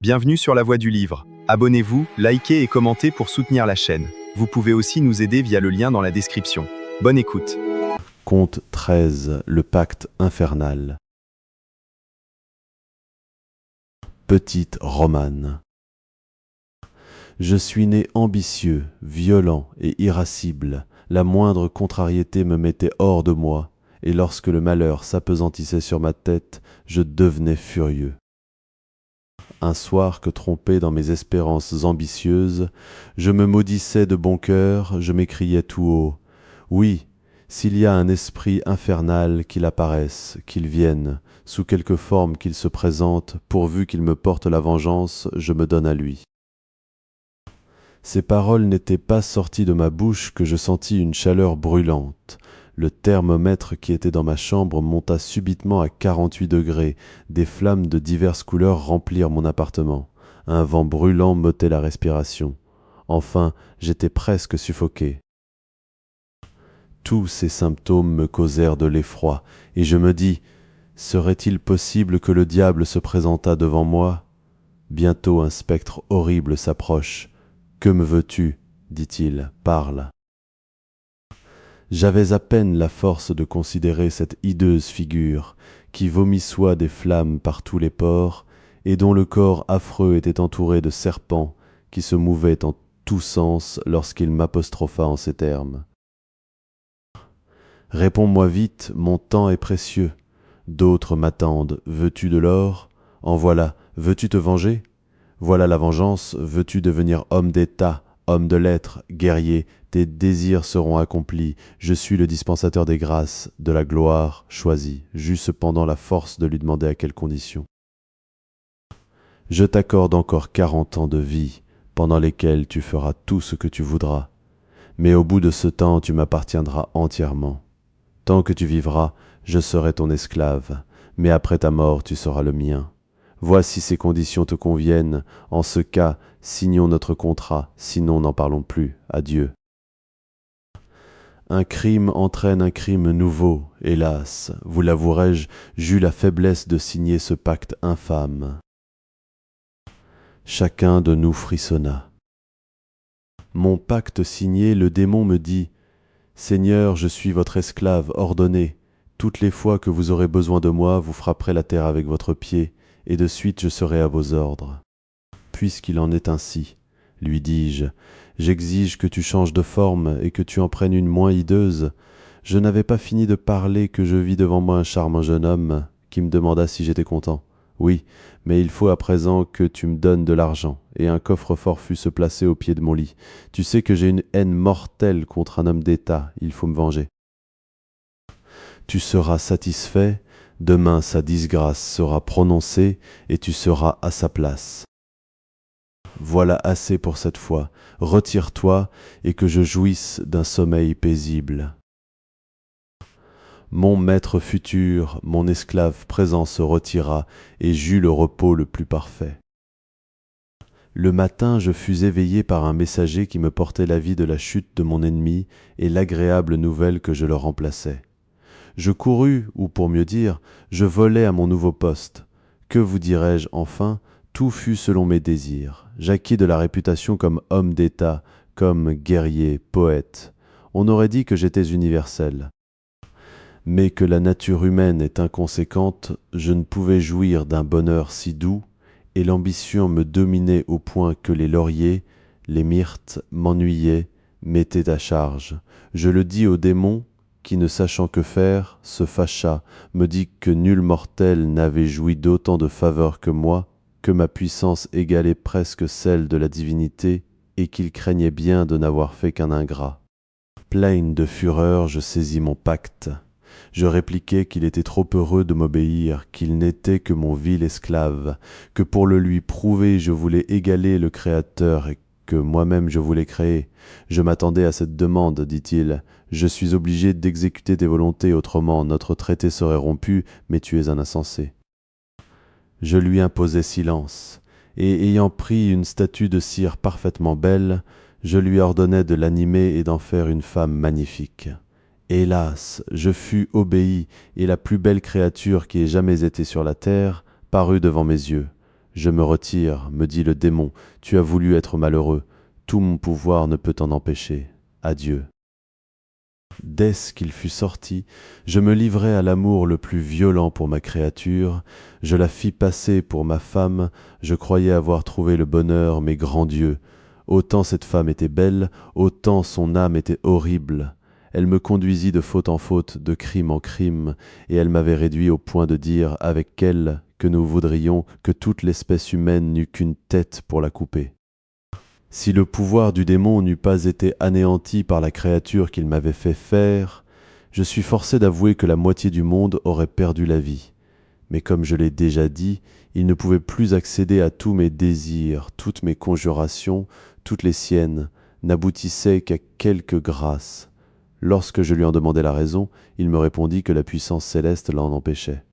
Bienvenue sur La Voix du Livre. Abonnez-vous, likez et commentez pour soutenir la chaîne. Vous pouvez aussi nous aider via le lien dans la description. Bonne écoute. Conte 13, le pacte infernal. Petite Romane. Je suis né ambitieux, violent et irascible. La moindre contrariété me mettait hors de moi, et lorsque le malheur s'appesantissait sur ma tête, je devenais furieux. Un soir que trompé dans mes espérances ambitieuses, je me maudissais de bon cœur, je m'écriais tout haut. Oui, s'il y a un esprit infernal, qu'il apparaisse, qu'il vienne, sous quelque forme qu'il se présente, pourvu qu'il me porte la vengeance, je me donne à lui. Ces paroles n'étaient pas sorties de ma bouche que je sentis une chaleur brûlante. Le thermomètre qui était dans ma chambre monta subitement à 48 degrés. Des flammes de diverses couleurs remplirent mon appartement. Un vent brûlant m'ôtait la respiration. Enfin, j'étais presque suffoqué. Tous ces symptômes me causèrent de l'effroi, et je me dis, serait-il possible que le diable se présentât devant moi? Bientôt un spectre horrible s'approche. « Que me veux-tu » dit-il, « parle. » J'avais à peine la force de considérer cette hideuse figure qui vomissoit des flammes par tous les pores et dont le corps affreux était entouré de serpents qui se mouvaient en tous sens lorsqu'il m'apostropha en ces termes. « Réponds-moi vite, mon temps est précieux. D'autres m'attendent. Veux-tu de l'or? En voilà. Veux-tu te venger? Voilà la vengeance. Veux-tu devenir homme d'État, homme de lettres, guerrier? Tes désirs seront accomplis. Je suis le dispensateur des grâces, de la gloire choisie. J'eus cependant la force de lui demander à quelles conditions. Je t'accorde encore 40 ans de vie, pendant lesquels tu feras tout ce que tu voudras. Mais au bout de ce temps, tu m'appartiendras entièrement. Tant que tu vivras, je serai ton esclave, mais après ta mort, tu seras le mien. Voici ces conditions te conviennent. En ce cas, signons notre contrat, sinon n'en parlons plus. Adieu. Un crime entraîne un crime nouveau, hélas, vous l'avouerai-je, j'eus la faiblesse de signer ce pacte infâme. Chacun de nous frissonna. Mon pacte signé, le démon me dit « Seigneur, je suis votre esclave ordonné. Toutes les fois que vous aurez besoin de moi, vous frapperez la terre avec votre pied, et de suite je serai à vos ordres. » Puisqu'il en est ainsi, lui dis-je, j'exige que tu changes de forme et que tu en prennes une moins hideuse. Je n'avais pas fini de parler que je vis devant moi un charmant jeune homme qui me demanda si j'étais content. Oui, mais il faut à présent que tu me donnes de l'argent, et un coffre-fort fut se placer au pied de mon lit. Tu sais que j'ai une haine mortelle contre un homme d'État, il faut me venger. Tu seras satisfait, demain sa disgrâce sera prononcée, et tu seras à sa place. Voilà assez pour cette fois, retire-toi et que je jouisse d'un sommeil paisible. Mon maître futur, mon esclave présent se retira et j'eus le repos le plus parfait. Le matin, je fus éveillé par un messager qui me portait l'avis de la chute de mon ennemi et l'agréable nouvelle que je le remplaçais. Je courus, ou pour mieux dire, je volai à mon nouveau poste. Que vous dirai-je enfin? Tout fut selon mes désirs. J'acquis de la réputation comme homme d'État, comme guerrier, poète. On aurait dit que j'étais universel. Mais que la nature humaine est inconséquente, je ne pouvais jouir d'un bonheur si doux, et l'ambition me dominait au point que les lauriers, les myrtes m'ennuyaient, m'étaient à charge. Je le dis au démon, qui, ne sachant que faire, se fâcha, me dit que nul mortel n'avait joui d'autant de faveurs que moi, que ma puissance égalait presque celle de la divinité, et qu'il craignait bien de n'avoir fait qu'un ingrat. Pleine de fureur, je saisis mon pacte. Je répliquai qu'il était trop heureux de m'obéir, qu'il n'était que mon vil esclave, que pour le lui prouver je voulais égaler le Créateur et que moi-même je voulais créer. Je m'attendais à cette demande, dit-il. Je suis obligé d'exécuter tes volontés, autrement notre traité serait rompu, mais tu es un insensé. Je lui imposai silence, et ayant pris une statue de cire parfaitement belle, je lui ordonnai de l'animer et d'en faire une femme magnifique. Hélas, je fus obéi, et la plus belle créature qui ait jamais été sur la terre parut devant mes yeux. Je me retire, me dit le démon, tu as voulu être malheureux, tout mon pouvoir ne peut t'en empêcher. Adieu. Dès qu'il fut sorti, je me livrai à l'amour le plus violent pour ma créature, je la fis passer pour ma femme, je croyais avoir trouvé le bonheur, mais grand Dieu, autant cette femme était belle, autant son âme était horrible. Elle me conduisit de faute en faute, de crime en crime, et elle m'avait réduit au point de dire avec elle que nous voudrions que toute l'espèce humaine n'eût qu'une tête pour la couper. Si le pouvoir du démon n'eût pas été anéanti par la créature qu'il m'avait fait faire, je suis forcé d'avouer que la moitié du monde aurait perdu la vie. Mais comme je l'ai déjà dit, il ne pouvait plus accéder à tous mes désirs, toutes mes conjurations, toutes les siennes, n'aboutissaient qu'à quelques grâces. Lorsque je lui en demandai la raison, il me répondit que la puissance céleste l'en empêchait.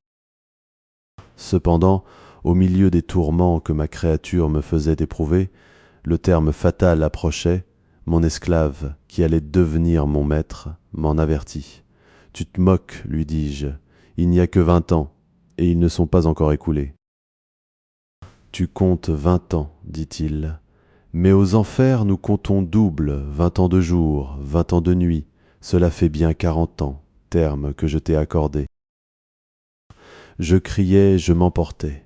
Cependant, au milieu des tourments que ma créature me faisait éprouver, le terme fatal approchait, mon esclave, qui allait devenir mon maître, m'en avertit. « Tu te moques, lui dis-je, il n'y a que 20 ans, et ils ne sont pas encore écoulés. »« Tu comptes 20 ans, dit-il, mais aux enfers nous comptons double, 20 ans de jour, 20 ans de nuit, cela fait bien 40 ans, terme que je t'ai accordé. » Je criais, je m'emportais.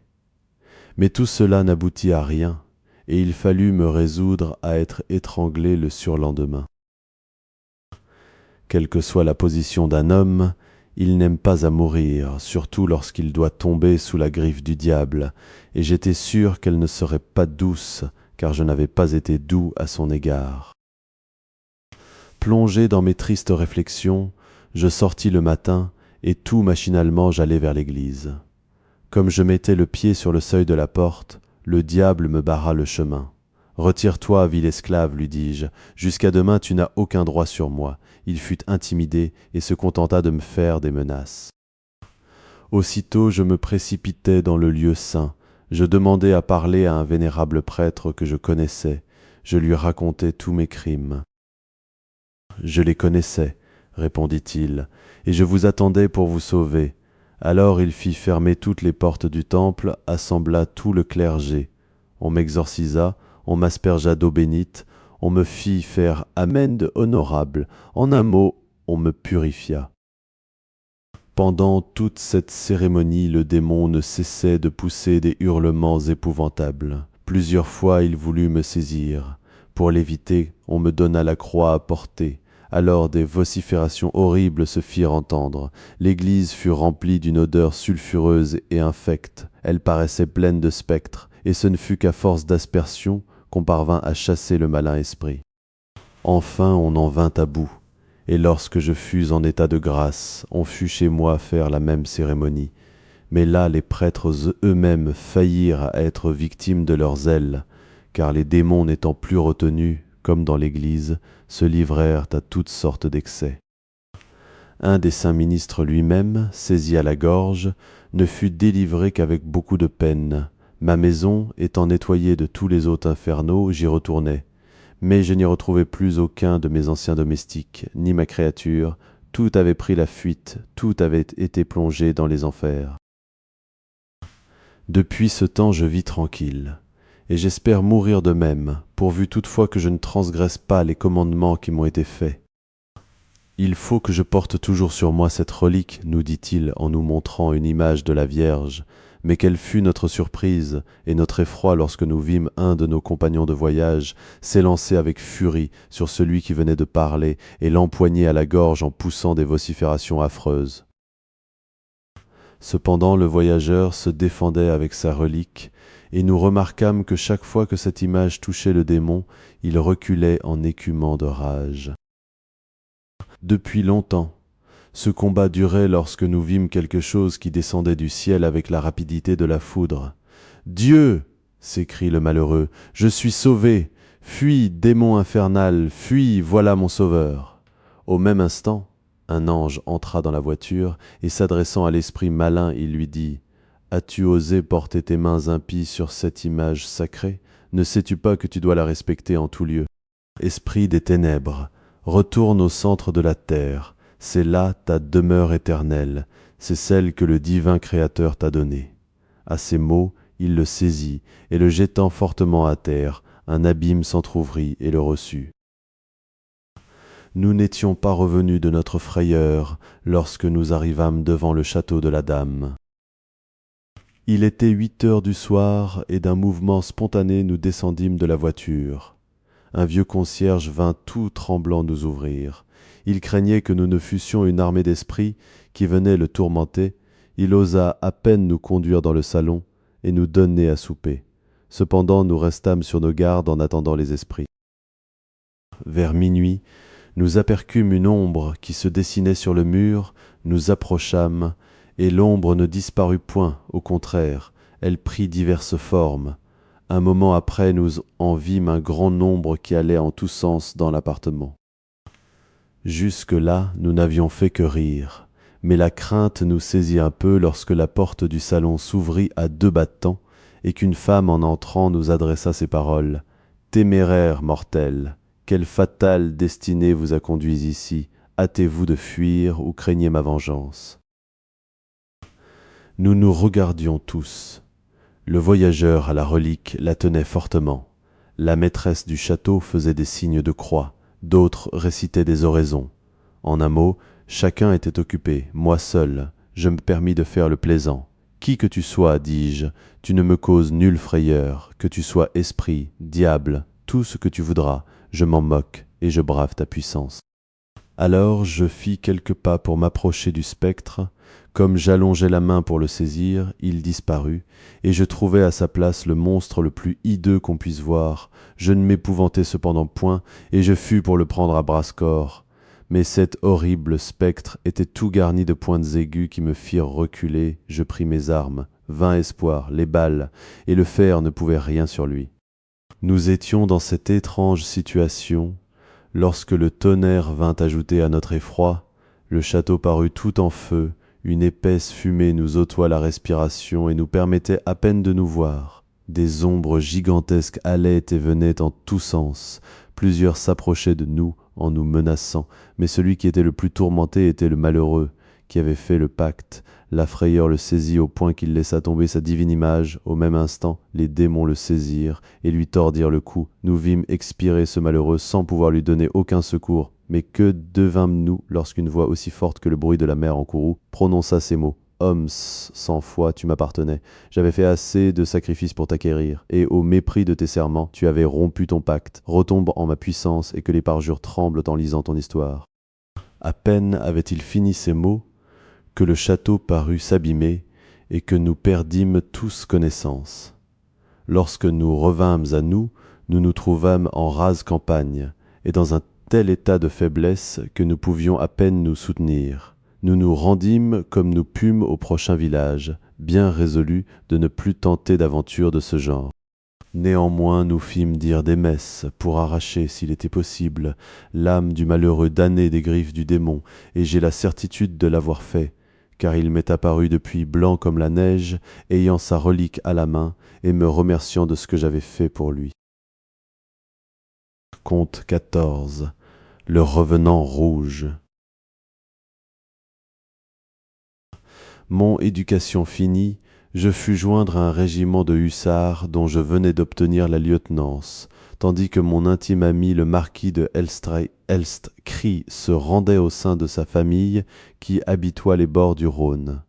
Mais tout cela n'aboutit à rien, et il fallut me résoudre à être étranglé le surlendemain. Quelle que soit la position d'un homme, il n'aime pas à mourir, surtout lorsqu'il doit tomber sous la griffe du diable, et j'étais sûr qu'elle ne serait pas douce, car je n'avais pas été doux à son égard. Plongé dans mes tristes réflexions, je sortis le matin, et tout machinalement j'allai vers l'église. Comme je mettais le pied sur le seuil de la porte, le diable me barra le chemin. « Retire-toi, vil esclave, lui dis-je, jusqu'à demain tu n'as aucun droit sur moi. » Il fut intimidé et se contenta de me faire des menaces. Aussitôt je me précipitai dans le lieu saint. Je demandai à parler à un vénérable prêtre que je connaissais. Je lui racontai tous mes crimes. « Je les connaissais, répondit-il, et je vous attendais pour vous sauver. » Alors il fit fermer toutes les portes du temple, assembla tout le clergé. On m'exorcisa, on m'aspergea d'eau bénite, on me fit faire amende honorable. En un mot, on me purifia. Pendant toute cette cérémonie, le démon ne cessait de pousser des hurlements épouvantables. Plusieurs fois il voulut me saisir. Pour l'éviter, on me donna la croix à porter. Alors des vociférations horribles se firent entendre. L'église fut remplie d'une odeur sulfureuse et infecte. Elle paraissait pleine de spectres, et ce ne fut qu'à force d'aspersion qu'on parvint à chasser le malin esprit. Enfin on en vint à bout, et lorsque je fus en état de grâce, on fut chez moi faire la même cérémonie. Mais là les prêtres eux-mêmes faillirent à être victimes de leur zèle, car les démons n'étant plus retenus, comme dans l'Église, se livrèrent à toutes sortes d'excès. Un des saints ministres lui-même, saisi à la gorge, ne fut délivré qu'avec beaucoup de peine. Ma maison, étant nettoyée de tous les hôtes infernaux, j'y retournai. Mais je n'y retrouvai plus aucun de mes anciens domestiques, ni ma créature, tout avait pris la fuite, tout avait été plongé dans les enfers. Depuis ce temps je vis tranquille, et j'espère mourir de même, pourvu toutefois que je ne transgresse pas les commandements qui m'ont été faits. Il faut que je porte toujours sur moi cette relique, nous dit-il en nous montrant une image de la Vierge, mais quelle fut notre surprise et notre effroi lorsque nous vîmes un de nos compagnons de voyage s'élancer avec furie sur celui qui venait de parler et l'empoigner à la gorge en poussant des vociférations affreuses. Cependant le voyageur se défendait avec sa relique, et nous remarquâmes que chaque fois que cette image touchait le démon, il reculait en écumant de rage. Depuis longtemps, ce combat durait lorsque nous vîmes quelque chose qui descendait du ciel avec la rapidité de la foudre. « Dieu !» s'écrie le malheureux, « je suis sauvé. Fuis, démon infernal, fuis, voilà mon sauveur. » Au même instant, un ange entra dans la voiture et s'adressant à l'esprit malin, il lui dit « As-tu osé porter tes mains impies sur cette image sacrée? Ne sais-tu pas que tu dois la respecter en tout lieu? Esprit des ténèbres, retourne au centre de la terre. C'est là ta demeure éternelle, c'est celle que le divin Créateur t'a donnée. » À ces mots, il le saisit, et le jetant fortement à terre, un abîme s'entr'ouvrit et le reçut. Nous n'étions pas revenus de notre frayeur lorsque nous arrivâmes devant le château de la dame. Il était 8 heures du soir, et d'un mouvement spontané nous descendîmes de la voiture. Un vieux concierge vint tout tremblant nous ouvrir. Il craignait que nous ne fussions une armée d'esprits qui venaient le tourmenter. Il osa à peine nous conduire dans le salon et nous donner à souper. Cependant nous restâmes sur nos gardes en attendant les esprits. Vers minuit, nous aperçûmes une ombre qui se dessinait sur le mur, nous approchâmes, et l'ombre ne disparut point, au contraire, elle prit diverses formes. Un moment après, nous en vîmes un grand nombre qui allait en tous sens dans l'appartement. Jusque-là, nous n'avions fait que rire, mais la crainte nous saisit un peu lorsque la porte du salon s'ouvrit à 2 battants et qu'une femme en entrant nous adressa ces paroles. « Téméraire mortel, quelle fatale destinée vous a conduits ici, hâtez-vous de fuir ou craignez ma vengeance ?» Nous nous regardions tous. Le voyageur à la relique la tenait fortement. La maîtresse du château faisait des signes de croix, d'autres récitaient des oraisons. En un mot, chacun était occupé, moi seul, je me permis de faire le plaisant. Qui que tu sois, dis-je, tu ne me causes nulle frayeur, que tu sois esprit, diable, tout ce que tu voudras, je m'en moque et je brave ta puissance. Alors je fis quelques pas pour m'approcher du spectre. Comme j'allongeai la main pour le saisir, il disparut, et je trouvai à sa place le monstre le plus hideux qu'on puisse voir. Je ne m'épouvantai cependant point, et je fus pour le prendre à bras-corps. Mais cet horrible spectre était tout garni de pointes aiguës qui me firent reculer. Je pris mes armes, vain espoir, les balles, et le fer ne pouvait rien sur lui. Nous étions dans cette étrange situation, lorsque le tonnerre vint ajouter à notre effroi. Le château parut tout en feu, une épaisse fumée nous ôtoit la respiration et nous permettait à peine de nous voir. Des ombres gigantesques allaient et venaient en tous sens. Plusieurs s'approchaient de nous en nous menaçant, mais celui qui était le plus tourmenté était le malheureux, qui avait fait le pacte. La frayeur le saisit au point qu'il laissa tomber sa divine image. Au même instant, les démons le saisirent et lui tordirent le cou. Nous vîmes expirer ce malheureux sans pouvoir lui donner aucun secours. Mais que devînmes-nous lorsqu'une voix aussi forte que le bruit de la mer en courroux prononça ces mots. « Homme sans foi, tu m'appartenais. J'avais fait assez de sacrifices pour t'acquérir, et au mépris de tes serments, tu avais rompu ton pacte. Retombe en ma puissance et que les parjures tremblent en lisant ton histoire. » À peine avait-il fini ces mots que le château parut s'abîmer et que nous perdîmes tous connaissance. Lorsque nous revînmes à nous, nous nous trouvâmes en rase campagne, et dans un tel état de faiblesse que nous pouvions à peine nous soutenir. Nous nous rendîmes comme nous pûmes au prochain village, bien résolus de ne plus tenter d'aventures de ce genre. Néanmoins nous fîmes dire des messes pour arracher, s'il était possible, l'âme du malheureux damné des griffes du démon, et j'ai la certitude de l'avoir fait, car il m'est apparu depuis blanc comme la neige, ayant sa relique à la main, et me remerciant de ce que j'avais fait pour lui. Conte 14. Le revenant rouge. Mon éducation finie, je fus joindre un régiment de hussards dont je venais d'obtenir la lieutenance, tandis que mon intime ami le marquis de Elst-Cry se rendait au sein de sa famille qui habitoit les bords du Rhône.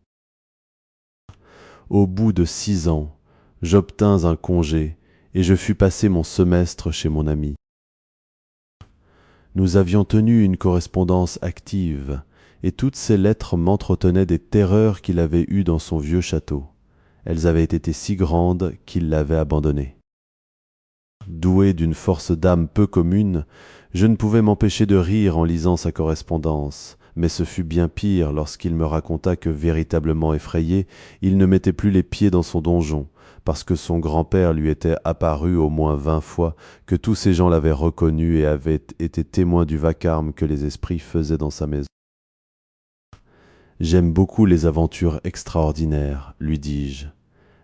Au bout de 6 ans, j'obtins un congé et je fus passer mon semestre chez mon ami. Nous avions tenu une correspondance active, et toutes ces lettres m'entretenaient des terreurs qu'il avait eues dans son vieux château. Elles avaient été si grandes qu'il l'avait abandonné. Doué d'une force d'âme peu commune, je ne pouvais m'empêcher de rire en lisant sa correspondance, mais ce fut bien pire lorsqu'il me raconta que, véritablement effrayé, il ne mettait plus les pieds dans son donjon, parce que son grand-père lui était apparu au moins 20 fois, que tous ces gens l'avaient reconnu et avaient été témoins du vacarme que les esprits faisaient dans sa maison. « J'aime beaucoup les aventures extraordinaires, lui dis-je.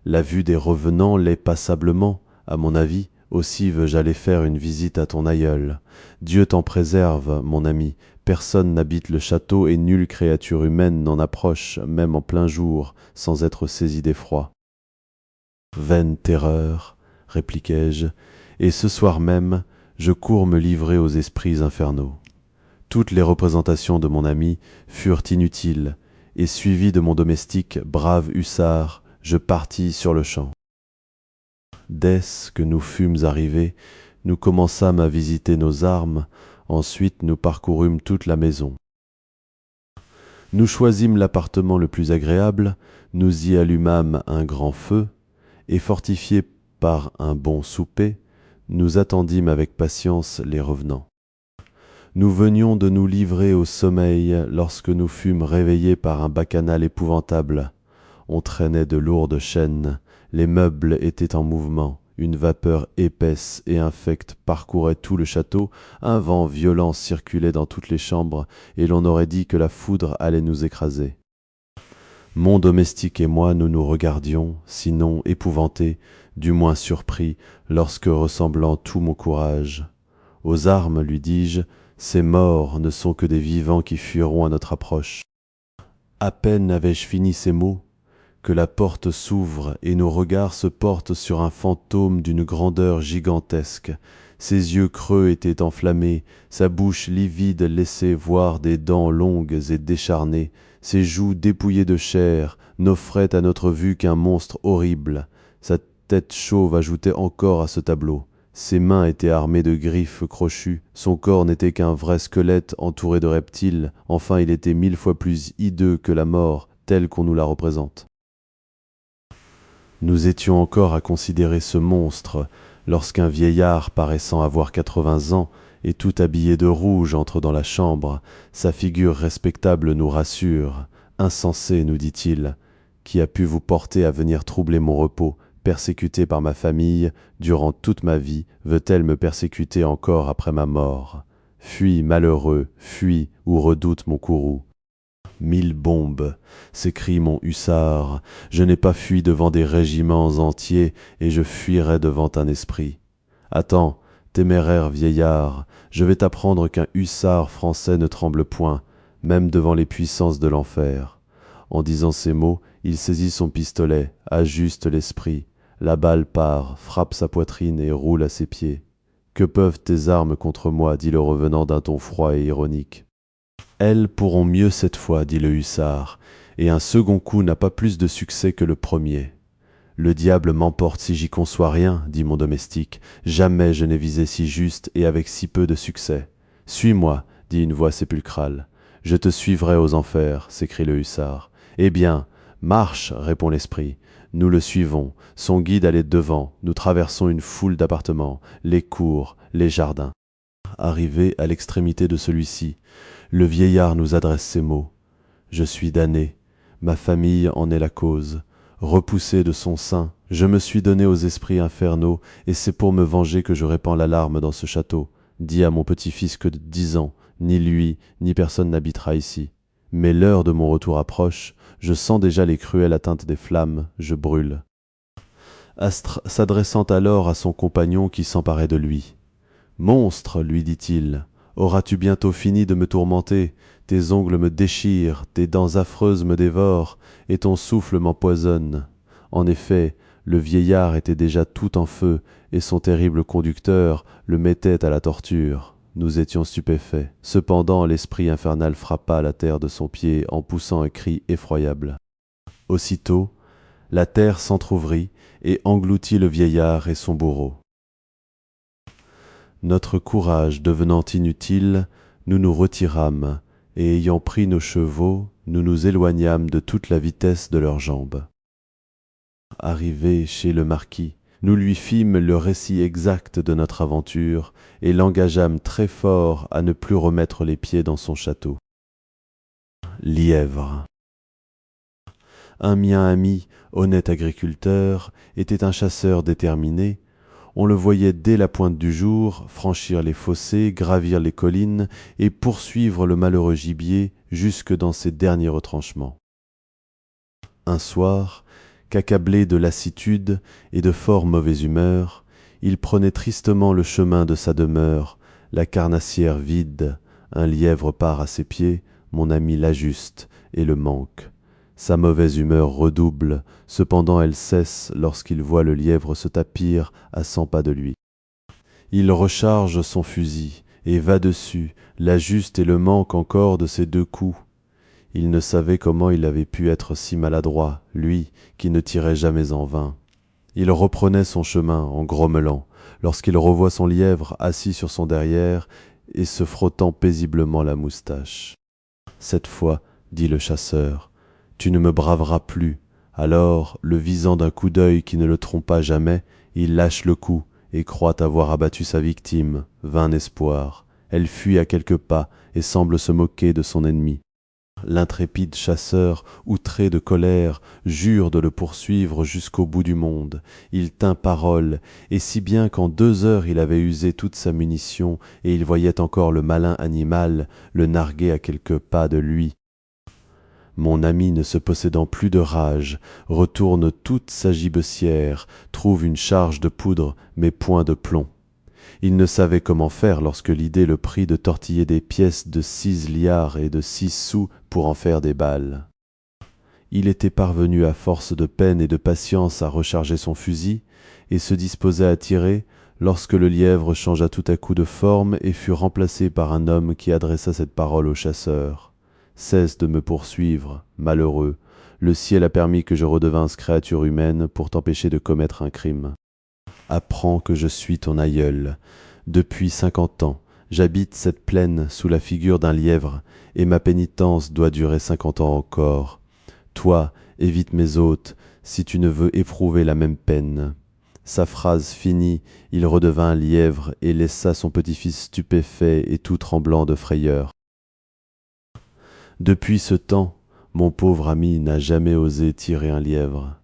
La vue des revenants l'est passablement, à mon avis. Aussi veux-je aller faire une visite à ton aïeul. Dieu t'en préserve, mon ami. Personne n'habite le château et nulle créature humaine n'en approche, même en plein jour, sans être saisie d'effroi. Vaine terreur, répliquai-je, et ce soir même, je cours me livrer aux esprits infernaux. Toutes les représentations de mon ami furent inutiles, et suivi de mon domestique, brave hussard, je partis sur-le-champ. Dès que nous fûmes arrivés, nous commençâmes à visiter nos armes, ensuite nous parcourûmes toute la maison. Nous choisîmes l'appartement le plus agréable, nous y allumâmes un grand feu, et fortifiés par un bon souper, nous attendîmes avec patience les revenants. Nous venions de nous livrer au sommeil lorsque nous fûmes réveillés par un bacchanal épouvantable. On traînait de lourdes chaînes, les meubles étaient en mouvement, une vapeur épaisse et infecte parcourait tout le château, un vent violent circulait dans toutes les chambres, et l'on aurait dit que la foudre allait nous écraser. Mon domestique et moi, nous nous regardions, sinon épouvantés, du moins surpris, lorsque, ressemblant tout mon courage. Aux armes, lui dis-je, ces morts ne sont que des vivants qui fuiront à notre approche. À peine avais-je fini ces mots, que la porte s'ouvre et nos regards se portent sur un fantôme d'une grandeur gigantesque. Ses yeux creux étaient enflammés, sa bouche livide laissait voir des dents longues et décharnées, ses joues dépouillées de chair n'offraient à notre vue qu'un monstre horrible. Sa tête chauve ajoutait encore à ce tableau. Ses mains étaient armées de griffes crochues, son corps n'était qu'un vrai squelette entouré de reptiles, enfin il était 1000 fois plus hideux que la mort, telle qu'on nous la représente. Nous étions encore à considérer ce monstre, lorsqu'un vieillard paraissant avoir 80 ans et tout habillé de rouge entre dans la chambre. Sa figure respectable nous rassure. Insensé, nous dit-il, qui a pu vous porter à venir troubler mon repos, persécutée par ma famille durant toute ma vie, veut-elle me persécuter encore après ma mort? Fuis, malheureux, fuis, ou redoute mon courroux. 1000 bombes, s'écrie mon hussard, je n'ai pas fui devant des régiments entiers, et je fuirai devant un esprit. Attends, téméraire vieillard, je vais t'apprendre qu'un hussard français ne tremble point, même devant les puissances de l'enfer. En disant ces mots, il saisit son pistolet, ajuste l'esprit. La balle part, frappe sa poitrine et roule à ses pieds. Que peuvent tes armes contre moi, dit le revenant d'un ton froid et ironique. Elles pourront mieux cette fois, dit le hussard, et un second coup n'a pas plus de succès que le premier. Le diable m'emporte si j'y conçois rien, dit mon domestique. Jamais je n'ai visé si juste et avec si peu de succès. Suis-moi, dit une voix sépulcrale. Je te suivrai aux enfers, s'écrie le hussard. Eh bien, marche, répond l'esprit. Nous le suivons, son guide allait devant, nous traversons une foule d'appartements, les cours, les jardins. Arrivé à l'extrémité de celui-ci, le vieillard nous adresse ces mots. Je suis damné, ma famille en est la cause. Repoussé de son sein, je me suis donné aux esprits infernaux, et c'est pour me venger que je répands l'alarme dans ce château. Dis à mon petit-fils que de 10 ans, ni lui, ni personne n'habitera ici. Mais l'heure de mon retour approche, je sens déjà les cruelles atteintes des flammes, je brûle. Astre s'adressant alors à son compagnon qui s'emparait de lui. Monstre, lui dit-il, auras-tu bientôt fini de me tourmenter? Tes ongles me déchirent, tes dents affreuses me dévorent, et ton souffle m'empoisonne. En effet, le vieillard était déjà tout en feu, et son terrible conducteur le mettait à la torture. Nous étions stupéfaits. Cependant, l'esprit infernal frappa la terre de son pied en poussant un cri effroyable. Aussitôt, la terre s'entr'ouvrit et engloutit le vieillard et son bourreau. Notre courage devenant inutile, nous nous retirâmes, et ayant pris nos chevaux, nous nous éloignâmes de toute la vitesse de leurs jambes. Arrivés chez le marquis, nous lui fîmes le récit exact de notre aventure, et l'engageâmes très fort à ne plus remettre les pieds dans son château. Lièvre. Un mien ami, honnête agriculteur, était un chasseur déterminé. On le voyait dès la pointe du jour franchir les fossés, gravir les collines et poursuivre le malheureux gibier jusque dans ses derniers retranchements. Un soir, qu'accablé de lassitude et de fort mauvaise humeur, il prenait tristement le chemin de sa demeure, la carnassière vide, un lièvre part à ses pieds, mon ami l'ajuste et le manque. Sa mauvaise humeur redouble, cependant elle cesse lorsqu'il voit le lièvre se tapir à 100 pas de lui. Il recharge son fusil et va dessus, l'ajuste et le manque encore de ses 2 coups. Il ne savait comment il avait pu être si maladroit, lui qui ne tirait jamais en vain. Il reprenait son chemin en grommelant, lorsqu'il revoit son lièvre assis sur son derrière et se frottant paisiblement la moustache. « Cette fois, dit le chasseur, tu ne me braveras plus. » Alors, le visant d'un coup d'œil qui ne le trompa jamais, il lâche le coup et croit avoir abattu sa victime. Vain espoir. Elle fuit à quelques pas et semble se moquer de son ennemi. L'intrépide chasseur, outré de colère, jure de le poursuivre jusqu'au bout du monde. Il tint parole, et si bien qu'en 2 heures il avait usé toute sa munition, et il voyait encore le malin animal le narguer à quelques pas de lui. Mon ami, ne se possédant plus de rage, retourne toute sa gibecière, trouve une charge de poudre, mais point de plomb. Il ne savait comment faire lorsque l'idée le prit de tortiller des pièces de 6 liards et de 6 sous pour en faire des balles. Il était parvenu à force de peine et de patience à recharger son fusil, et se disposait à tirer, lorsque le lièvre changea tout à coup de forme et fut remplacé par un homme qui adressa cette parole au chasseur. « Cesse de me poursuivre, malheureux. Le ciel a permis que je redevinsse créature humaine pour t'empêcher de commettre un crime. Apprends que je suis ton aïeul. Depuis 50 ans, j'habite cette plaine sous la figure d'un lièvre, et ma pénitence doit durer 50 ans encore. Toi, évite mes hôtes, si tu ne veux éprouver la même peine. » Sa phrase finie, il redevint lièvre et laissa son petit-fils stupéfait et tout tremblant de frayeur. Depuis ce temps, mon pauvre ami n'a jamais osé tirer un lièvre.